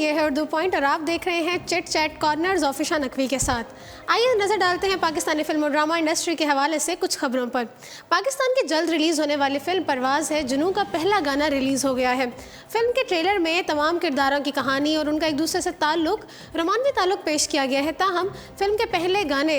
ये है उर्दू पॉइंट और आप देख रहे हैं चिट चैट कॉर्नर्स ऑफिशा नकवी के साथ। आइए नज़र डालते हैं पाकिस्तानी फिल्म और ड्रामा इंडस्ट्री के हवाले से कुछ खबरों पर। पाकिस्तान की जल्द रिलीज़ होने वाली फिल्म परवाज़ है जुनून का पहला गाना रिलीज़ हो गया है। फिल्म के ट्रेलर में तमाम किरदारों की कहानी और उनका एक दूसरे से रोमांवी ताल्लुक पेश किया गया है। ताहम फिल्म के पहले गाने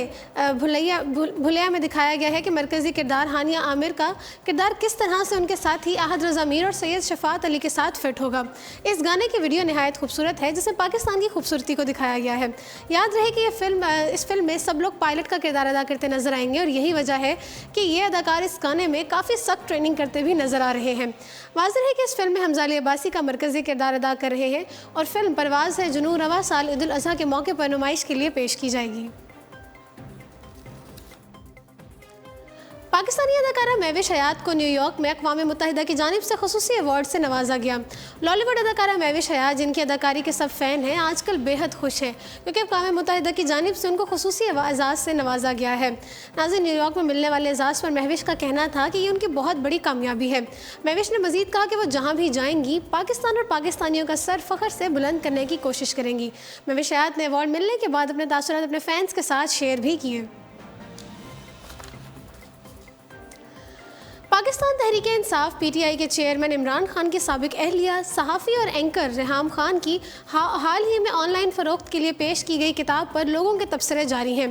भुलैया में दिखाया गया है कि मरकज़ी किरदार हानिया आमिर का किरदार किस तरह से उनके साथ ही आहद रज़ा मीर और सैयद शफ़ात अली के साथ फिट होगा। इस गाने की वीडियो नहायत खूबसूरत है जिसमें पाकिस्तान की खूबसूरती को दिखाया गया है। याद रहे कि इस फिल्म में सब लोग पायलट का किरदार अदा करते नजर आएंगे और यही वजह है कि ये अदाकार इस गाने में काफ़ी सख्त ट्रेनिंग करते भी नजर आ रहे हैं। वाज़ेह है कि इस फिल्म में हमजा अली अब्बासी का मरकज़ी किरदार अदा कर रहे हैं और फिल्म परवाज़ है जुनून रवा साल ईद उल अज़हा के मौके पर नुमाइश के लिए पेश की जाएगी। पाकिस्तानी अदाकारा महविश हयात को न्यूयॉर्क में अक़वाम मुत्तहिदा की जानिब से ख़ुसूसी अवार्ड से नवाजा गया। लॉलीवुड अदाकारा महविश हयात, जिनकी अदाकारी के सब फ़ैन हैं, आजकल बेहद खुश हैं क्योंकि अक़वाम मुत्तहिदा की जानिब से उनको ख़ुसूसी एजाज़ से नवाजा गया है। नाज़रीन, न्यूयॉर्क में मिलने वाले एजाज़ पर महविश का कहना था कि ये उनकी बहुत बड़ी कामयाबी है। महविश ने मज़ीद कहा कि वो जहाँ भी जाएंगी पाकिस्तान और पाकिस्तानियों का सर फ़ख्र से बुलंद करने की कोशिश करेंगी। महविश हयात ने अवार्ड मिलने के बाद अपने तासुरात अपने फ़ैन्स के साथ शेयर भी किए। पाकिस्तान तहरीक इंसाफ पीटीआई के चेयरमैन इमरान खान की साबिक अहलिया सहाफ़ी और एंकर रेहाम खान की हाल ही में ऑनलाइन फ़रोख्त के लिए पेश की गई किताब पर लोगों के तबसरे जारी हैं।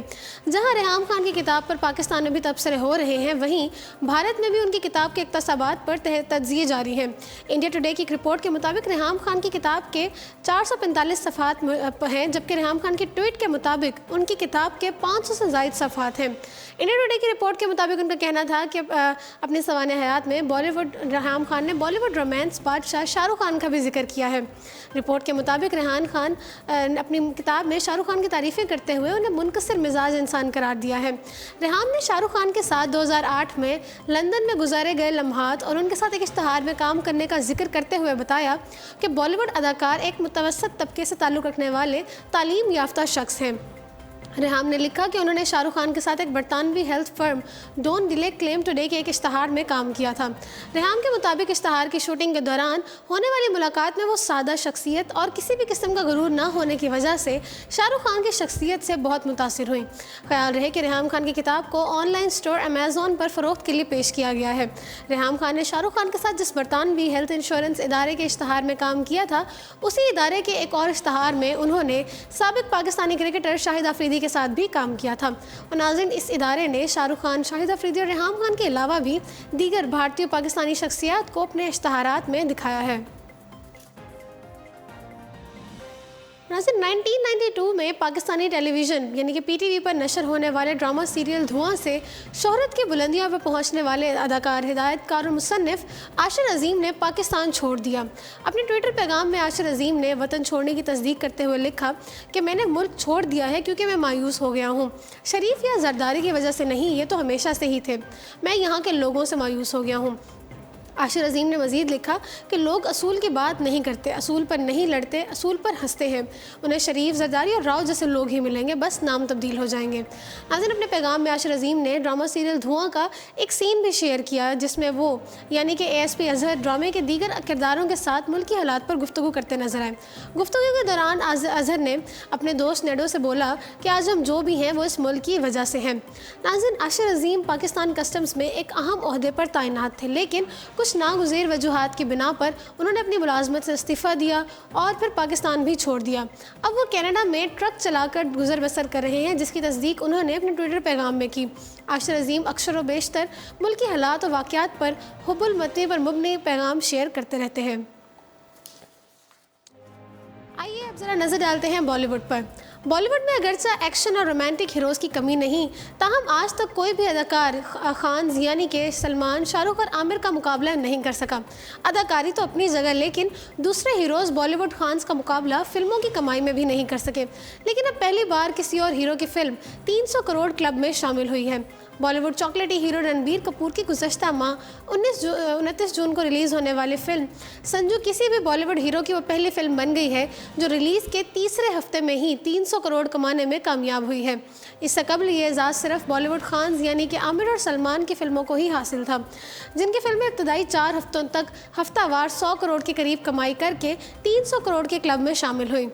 जहां रेहाम खान की किताब पर पाकिस्तान में भी तबसरे हो रहे हैं, वहीं भारत में भी उनकी किताब के इक़्तिसाबात पर तज्ज़िये जारी हैं। इंडिया टुडे की एक रिपोर्ट के मुताबिक रेहाम खान की किताब के 445 सफ़हात हैं, जबकि रेहाम खान की ट्वीट के मुताबिक उनकी किताब के 500 से ज़ायद सफ़हात हैं। इंडिया टुडे की रिपोर्ट के मुताबिक उनका कहना था कि अपने सवाने हयात में रेहाम खान ने बॉलीवुड रोमांस बादशाह शाहरुख खान का भी जिक्र किया है। रिपोर्ट के मुताबिक रेहान खान अपनी किताब में शाहरुख खान की तारीफ़ें करते हुए उन्हें मुनकसिर मिजाज इंसान करार दिया है। रेहान ने शाहरुख खान के साथ 2008 में लंदन में गुजारे गए लम्हात और उनके साथ एक इश्तहार में काम करने का जिक्र करते हुए बताया कि बॉलीवुड अदाकार एक मुतवस्सत तबके से ताल्लुक़ रखने वाले तालीम याफ्ता शख्स हैं। रेहाम ने लिखा कि उन्होंने शाहरुख खान के साथ एक बरतानवी health firm don't delay claim today के एक इश्तहार में काम किया था। रेहाम के मुताबिक इश्तहार की शूटिंग के दौरान होने वाली मुलाकात में वो सादा शख्सियत और किसी भी किस्म का गुरूर ना होने की वजह से शाहरुख खान की शख्सियत से बहुत मुतासिर हुई। ख्याल रहे कि रेहाम खान की किताब को ऑनलाइन स्टोर अमेज़ॉन पर फ़रोख्त के लिए पेश किया गया है। रेहाम खान ने शाहरुख खान के साथ जिस बरतानवी हेल्थ इंश्योरेंस इदारे के इश्तहार में काम किया था, उसी इदारे के एक और इश्तहार में उन्होंने साबिक पाकिस्तानी क्रिकेटर शाहिद अफरीदी के साथ भी काम किया था। और नाज़रीन, इस इदारे ने शाहरुख खान, शाहिद अफरीदी और रेहाम खान के अलावा भी दीगर भारतीय पाकिस्तानी शख्सियात को अपने इश्तहारात में दिखाया है। नाज़रीन, 1992 में पाकिस्तानी टेलीविज़न यानी कि पीटीवी पर नशर होने वाले ड्रामा सीरियल धुआं से शोहरत की बुलंदियों पर पहुंचने वाले अदाकार, हिदायतकार और मुसन्निफ़ आशिर अज़ीम ने पाकिस्तान छोड़ दिया। अपने ट्विटर पैगाम में आशिर अज़ीम ने वतन छोड़ने की तस्दीक करते हुए लिखा कि मैंने मुल्क छोड़ दिया है क्योंकि मैं मायूस हो गया हूँ। शरीफ या जरदारी की वजह से नहीं, ये तो हमेशा से ही थे। मैं यहाँ के लोगों से मायूस हो गया हूँ। आशिर अज़ीम ने मज़ीद लिखा कि लोग असूल की बात नहीं करते, असूल पर नहीं लड़ते, असूल पर हंसते हैं। उन्हें शरीफ, जरदारी और राव जैसे लोग ही मिलेंगे, बस नाम तब्दील हो जाएंगे। नाज़रीन, अपने पैगाम में आशिर अज़ीम ने ड्रामा सीरियल धुआं का एक सीन भी शेयर किया जिसमें वो यानी कि एएसपी अज़हर ड्रामे के दीगर किरदारों के साथ मुल्की हालात पर गुफ्तगू करते नजर आए। गुफ्तगू के दौरान अज़हर ने अपने दोस्त नेडो से बोला कि आज हम जो भी हैं वो इस मुल्क की वजह से हैं। नाज़रीन, आशिर अज़ीम पाकिस्तान कस्टम्स में एक अहम ओहदे पर तैनात थे, लेकिन कुछ नागुज़ेर वजूहात की बिना पर उन्होंने अपनी मुलाजमत से इस्तीफ़ा दिया और फिर पाकिस्तान भी छोड़ दिया। अब वो कनाडा में ट्रक चलाकर गुजर बसर कर रहे हैं, जिसकी तस्दीक उन्होंने अपने ट्विटर पैगाम में की। आशिर अज़ीम अक्सर व बेशतर मुल्की हालात और वाक़यात पर हुब्बुल मती पर मुबनी पैगाम शेयर करते रहते हैं। आइए अब ज़रा नज़र डालते हैं बॉलीवुड पर। बॉलीवुड में अगरचा एक्शन और रोमांटिक हीरोज़ की कमी नहीं, ताहम आज तक कोई भी अदाकार खान यानी कि सलमान, शाहरुख और आमिर का मुकाबला नहीं कर सका। अदाकारी तो अपनी जगह, लेकिन दूसरे हीरोज़ बॉलीवुड खान्स का मुकाबला फिल्मों की कमाई में भी नहीं कर सके। लेकिन अब पहली बार किसी और हीरो की फिल्म 300 करोड़ क्लब में शामिल हुई है। बॉलीवुड चॉकलेटी हीरो रणबीर कपूर की गुज़श्ता माह 29 जून को रिलीज़ होने वाली फिल्म संजू किसी भी बॉलीवुड हीरो की वो पहली फिल्म बन गई है जो रिलीज़ के तीसरे हफ्ते में ही 300 करोड़ कमाने में कामयाब हुई है। इससे कबल ये एजाज़ सिर्फ बॉलीवुड खान्स यानी कि आमिर और सलमान की फिल्मों को ही हासिल था, जिनकी फिल्में इब्तदाई 4 हफ्तों तक हफ्तावार 100 करोड़ के करीब कमाई करके 300 करोड़ के क्लब में शामिल हुई।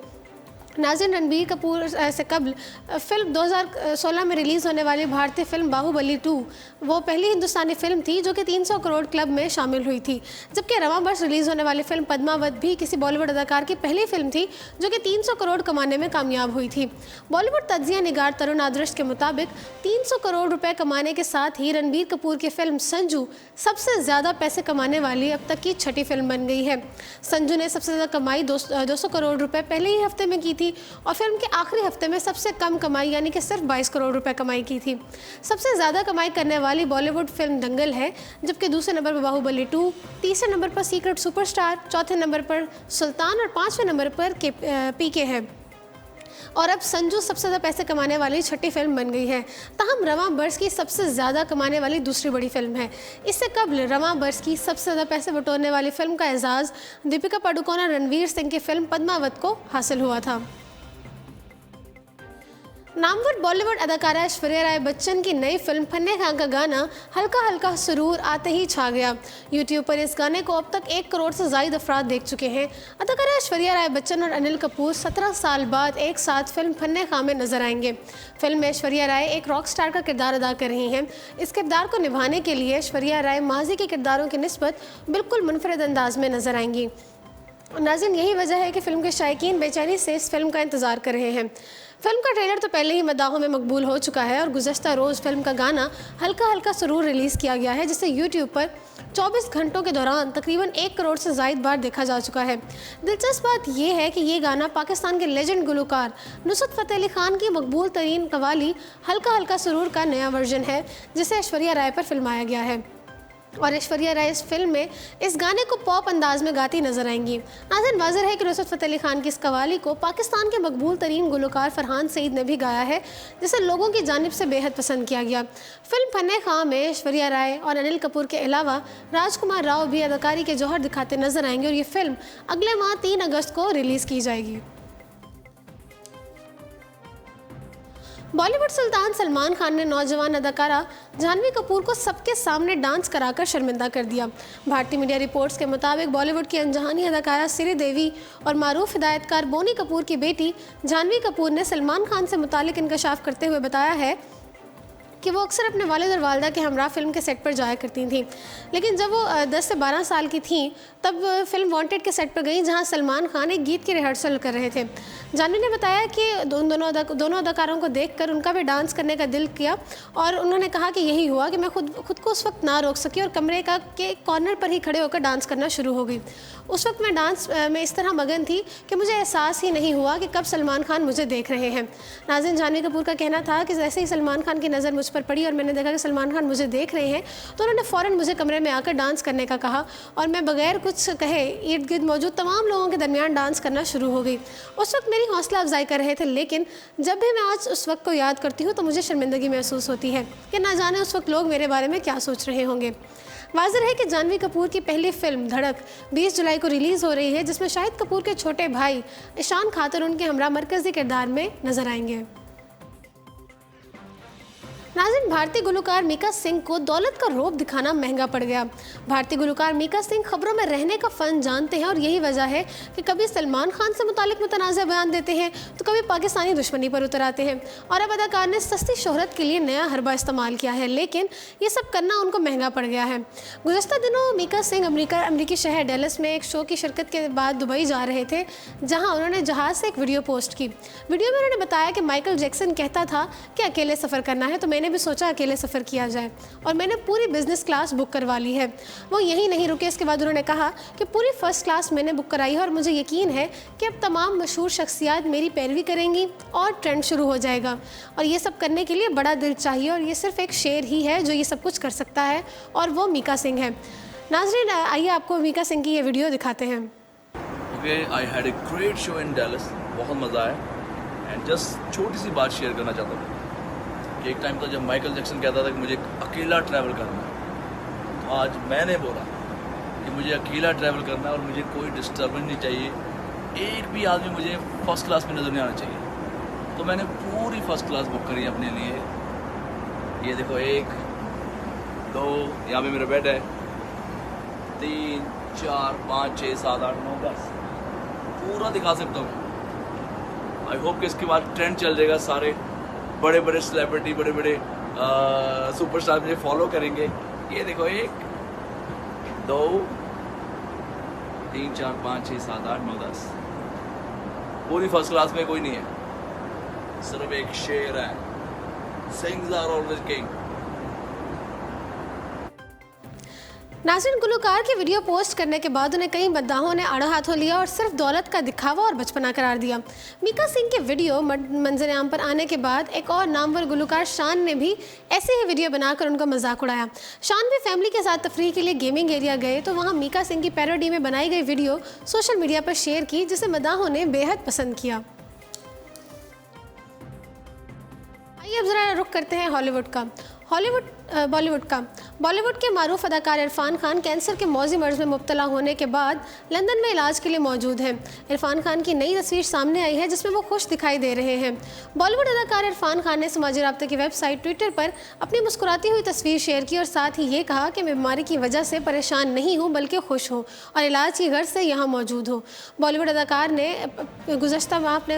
नाज़रीन, रणबीर कपूर से कबल फिल्म 2016 में रिलीज़ होने वाली भारतीय फिल्म बाहुबली 2 वो पहली हिंदुस्तानी फिल्म थी जो कि 300 करोड़ क्लब में शामिल हुई थी, जबकि रवां वर्ष रिलीज़ होने वाली फिल्म पद्मावत भी किसी बॉलीवुड अदाकार की पहली फिल्म थी जो कि 300 करोड़ कमाने में कामयाब हुई थी। बॉलीवुड तज्जिया निगार तरुण आदर्श के मुताबिक 300 करोड़ रुपये कमाने के साथ ही रणबीर कपूर की फिल्म संजू सबसे ज़्यादा पैसे कमाने वाली अब तक की छठी फिल्म बन गई है। संजू ने सबसे ज़्यादा कमाई 200 करोड़ रुपये पहले ही हफ्ते में की थी और फिल्म के आखिरी हफ्ते में सबसे कम कमाई यानी कि सिर्फ 22 करोड़ रुपए कमाई की थी। सबसे ज़्यादा कमाई करने वाली बॉलीवुड फिल्म दंगल है, जबकि दूसरे नंबर पर बाहुबली 2, तीसरे नंबर पर सीक्रेट सुपरस्टार, चौथे नंबर पर सुल्तान और पाँचवें नंबर पर पीके है। और अब संजू सबसे ज़्यादा पैसे कमाने वाली छठी फिल्म बन गई है। ताहम रवां बरस की सबसे ज़्यादा कमाने वाली दूसरी बड़ी फिल्म है। इससे कबल रवां बरस की सबसे ज़्यादा पैसे बटोरने वाली फिल्म का एजाज़ दीपिका पादुकोण और रणवीर सिंह की फिल्म पद्मावत को हासिल हुआ था। नामवर बॉलीवुड अदाकारा ऐश्वर्या राय बच्चन की नई फिल्म फन्ने खां का गाना हल्का हल्का सुरूर आते ही छा गया। यूट्यूब पर इस गाने को अब तक 1 करोड़ से ज़ायद अफराद देख चुके हैं। अदाकारा ऐश्वर्या राय बच्चन और अनिल कपूर 17 साल बाद एक साथ फिल्म फन्ने खां में नजर आएंगे। फिल्म में ऐश्वर्या राय एक रॉक स्टार का किरदार अदा कर रही हैं। इस किरदार को निभाने के लिए ऐश्वर्या राय माजी के किरदारों की निस्बत बिल्कुल मुनफरिद अंदाज में नजर आएंगी। नाज़रीन, यही वजह है कि फिल्म के शायकीन बेचैनी से इस फिल्म का इंतज़ार कर रहे हैं। फिल्म का ट्रेलर तो पहले ही मदाहों में मकबूल हो चुका है और गुज़श्ता रोज़ फिल्म का गाना हल्का हल्का सुरूर रिलीज़ किया गया है, जिसे यूट्यूब पर 24 घंटों के दौरान तकरीबन 1 करोड़ से ज़ायद बार देखा जा चुका है। दिलचस्प बात यह है कि ये गाना पाकिस्तान के लेजेंड गुलकार नुसरत फ़तेह अली खान की मकबूल तरीन कवाली हल्का हल्का सुरूर का नया वर्जन है, जिसे ऐश्वर्या राय पर फिल्माया गया है और ऐश्वर्या राय इस फिल्म में इस गाने को पॉप अंदाज में गाती नजर आएंगी। नाज़रीन, वाज़ेह है कि नुसरत फ़तेह अली खान की इस कवाली को पाकिस्तान के मकबूल तरीन गुलकार फरहान सईद ने भी गाया है, जिसे लोगों की जानिब से बेहद पसंद किया गया। फिल्म फन्ने खां में ऐश्वर्या राय और अनिल कपूर के अलावा राजकुमार राव भी अदाकारी के जौहर दिखाते नजर आएंगे और ये फिल्म अगले माह 3 अगस्त को रिलीज़ की जाएगी। बॉलीवुड सुल्तान सलमान खान ने नौजवान अदाकारा जाह्नवी कपूर को सबके सामने डांस कराकर शर्मिंदा कर दिया। भारतीय मीडिया रिपोर्ट्स के मुताबिक बॉलीवुड की अनजानी अदाकारा श्रीदेवी और मारूफ हिदायतकार बोनी कपूर की बेटी जाह्नवी कपूर ने सलमान खान से मुतालिक इंकशाफ करते हुए बताया है कि वो अक्सर अपने वालिद और वालदा के हमरा फिल्म के सेट पर जाया करती थी, लेकिन जब वो 10 से 12 साल की थी तब फिल्म वांटेड के सेट पर गई, जहां सलमान खान एक गीत की रिहर्सल कर रहे थे। जाह्नवी ने बताया कि दोनों अदाकारों को देखकर उनका भी डांस करने का दिल किया और उन्होंने कहा कि यही हुआ कि मैं खुद को उस वक्त ना रोक सकी और कमरे के कॉर्नर पर ही खड़े होकर डांस करना शुरू हो गई। उस वक्त मैं डांस में इस तरह मगन थी कि मुझे एहसास ही नहीं हुआ कि कब सलमान खान मुझे देख रहे हैं। नाज़रीन, जाह्नवी कपूर का कहना था कि जैसे ही सलमान खान की नज़र मुझ पर पड़ी और मैंने देखा कि सलमान खान मुझे देख रहे हैं तो उन्होंने फ़ौरन मुझे कमरे में आकर डांस करने का कहा और मैं बगैर कुछ कहे इर्द गिर्द मौजूद तमाम लोगों के दरमियान डांस करना शुरू हो गई। उस वक्त मेरी हौसला अफजाई कर रहे थे, लेकिन जब भी मैं आज उस वक्त को याद करती हूँ तो मुझे शर्मिंदगी महसूस होती है कि ना जाने उस वक्त लोग मेरे बारे में क्या सोच रहे होंगे। वाज़ेह है कि जाह्नवी कपूर की पहली फिल्म धड़क 20 जुलाई को रिलीज़ हो रही है, जिसमें शाहिद कपूर के छोटे भाई ईशान खातर उनके हमरा मरकज़ी किरदार में नजर आएंगे। नाज़रीन, भारतीय गुलकार मीका सिंह को दौलत का रौब दिखाना महंगा पड़ गया। भारतीय गुलकार मीका सिंह खबरों में रहने का फ़न जानते हैं और यही वजह है कि कभी सलमान खान से मुतालिक मुतनाज़ा बयान देते हैं तो कभी पाकिस्तानी दुश्मनी पर उतर आते हैं और अब अदाकार ने सस्ती शोहरत के लिए नया हरबा इस्तेमाल किया है, लेकिन ये सब करना उनको महंगा पड़ गया है। गुज़श्ता दिनों मीका सिंह अमरीकी शहर डैलस में एक शो की शिरकत के बाद दुबई जा रहे थे, जहाँ उन्होंने जहाज़ से एक वीडियो पोस्ट की। वीडियो में उन्होंने बताया कि माइकल जैक्सन कहता था कि अकेले सफ़र करना है, तो मैंने भी सोचा अकेले सफ़र किया जाए और मैंने पूरी बिजनेस क्लास बुक करवा ली है। वो यही नहीं रुके, इसके बाद उन्होंने कहा कि पूरी फर्स्ट क्लास मैंने बुक कराई है और मुझे यकीन है कि अब तमाम मशहूर शख्सियात मेरी पैरवी करेंगी और ट्रेंड शुरू हो जाएगा और ये सब करने के लिए बड़ा दिल चाहिए और ये सिर्फ एक शेर ही है जो ये सब कुछ कर सकता है और वो मीका सिंह है। नाज़रीन, आइए आपको मीका सिंह की ये वीडियो दिखाते हैं। I had a great show in Dallas, बहुत मज़ा आया एंड जस्ट छोटी सी बात शेयर करना चाहता हूँ। कि एक टाइम था जब माइकल जैक्सन कहता था कि मुझे अकेला ट्रैवल करना है, तो आज मैंने बोला कि मुझे अकेला ट्रैवल करना है और मुझे कोई डिस्टर्बेंस नहीं चाहिए, एक भी आदमी मुझे फ़र्स्ट क्लास में नज़र नहीं आना चाहिए। तो मैंने पूरी फ़र्स्ट क्लास बुक करी अपने लिए। ये देखो 1 2, यहाँ पे मेरा बेड है, 3 4 5 6 7 8 9 10 पूरा दिखा सकता हूँ। आई होप कि इसके बाद ट्रेंड चल जाएगा, सारे बड़े बड़े सेलिब्रिटी, बड़े बड़े सुपरस्टार मुझे फॉलो करेंगे। ये देखो 1 2 3 4 5 6 7 8 9 10 पूरी फर्स्ट क्लास में कोई नहीं है, सिर्फ एक शेर है। Things are always king। नाज़रीन, गुलकार की वीडियो पोस्ट करने के बाद उन्हें कई मद्दाहों ने आड़ा हाथों लिया और सिर्फ दौलत का दिखावा और बचपना करार दिया। मीका सिंह के वीडियो मंजर आम पर आने के बाद एक और नामवर गुलकार शान ने भी ऐसे ही वीडियो बनाकर उनका मजाक उड़ाया। शान भी फैमिली के साथ तफरीह के लिए गेमिंग एरिया गए तो वहाँ मीका सिंह की पैरोडी में बनाई गई वीडियो सोशल मीडिया पर शेयर की, जिसे मद्दाहों ने बेहद पसंद किया। आइए अब ज़रा रुख करते हैं बॉलीवुड के मारूफ अदाकार इरफान खान कैंसर के मौजी मर्ज में मुब्तला होने के बाद लंदन में इलाज के लिए मौजूद हैं। इरफान खान की नई तस्वीर सामने आई है जिसमें वो खुश दिखाई दे रहे हैं। बॉलीवुड अदाकार इरफान खान ने समाजी राब्ते की वेबसाइट ट्विटर पर अपनी मुस्कुराती हुई तस्वीर शेयर की और साथ ही ये कहा कि मैं बीमारी की वजह से परेशान नहीं हूँ बल्कि खुश हूँ और इलाज की गर्ज से यहाँ मौजूद हूँ। बॉलीवुड अदाकार ने गुज़श्ता माह अपने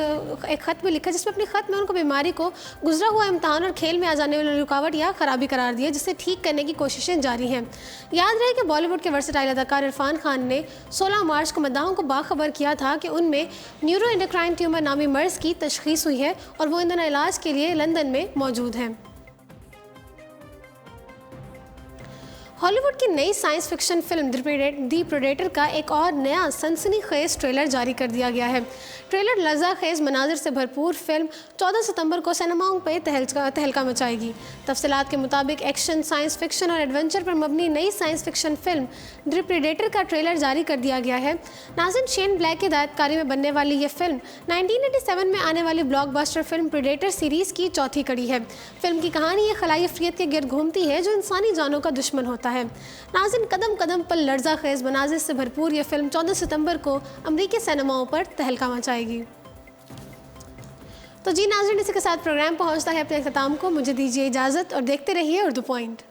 एक ख़त में लिखा जिसमें अपनी ख़त में उनको बीमारी को गुजरा हुआ इम्तहान और खेल में आ जाने वाली रुकावट या खराबी करार दिया, जिसे ठीक करने की कोशिशें जारी हैं। याद रहे कि बॉलीवुड के वर्सेटाइल अदाकार इरफान खान ने 16 मार्च को मद्दाहों को बाखबर किया था कि उनमें न्यूरोएंडोक्राइन ट्यूमर नामी मर्ज की तशखीस हुई है और वो इन दिनों इलाज के लिए लंदन में मौजूद हैं। हॉलीवुड की नई साइंस फिक्शन फिल्म दी प्रेडेटर का एक और नया सनसनीखेज ट्रेलर जारी कर दिया गया है। ट्रेलर लज्जाखेज मनाजिर से भरपूर फिल्म 14 सितंबर को सिनेमाओं पर तहलका मचाएगी। तफसीलात के मुताबिक एक्शन, साइंस फिक्शन और एडवेंचर पर मबनी नई साइंस फिक्शन फिल्म दी प्रेडेटर का ट्रेलर जारी कर दिया गया है। नाज़रीन, शेन ब्लैक की हिदायतकारी में बनने वाली ये फिल्म 1987 में आने वाली ब्लॉकबस्टर फिल्म प्रेडेटर सीरीज़ की चौथी कड़ी है। फिल्म की कहानी एक खलाई अफरियत के गिर्द घूमती है जो इंसानी जानों का दुश्मन होता है। नाज़रीन, कदम कदम पर लर्जा खेज मनाजिर से भरपूर यह फिल्म 14 सितंबर को अमरीकी सिनेमाओं पर तहलका मचाएगी। तो जी नाज़रीन, इसी के साथ प्रोग्राम पहुंचता है अपने अख्ताम को। मुझे दीजिए इजाज़त और देखते रहिए उर्दू पॉइंट।